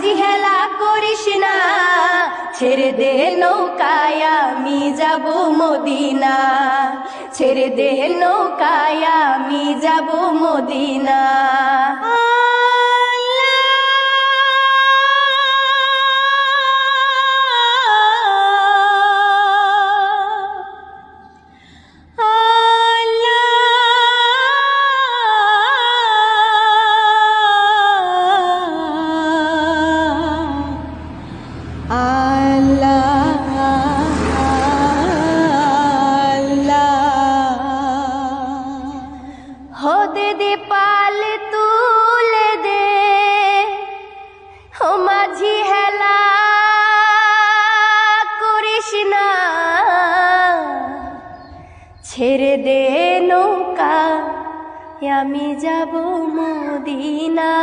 মাঝি হেলা করিস না, ছেড়ে দে নৌকায় আমি যাব মদিনা, ছেড়ে দে নৌকায় আমি যাব মদিনা। हो दे पाल तुले दे, हो माझी हेला करिस ना, ছেড়ে দে নৌকা আমি যাব মদিনা।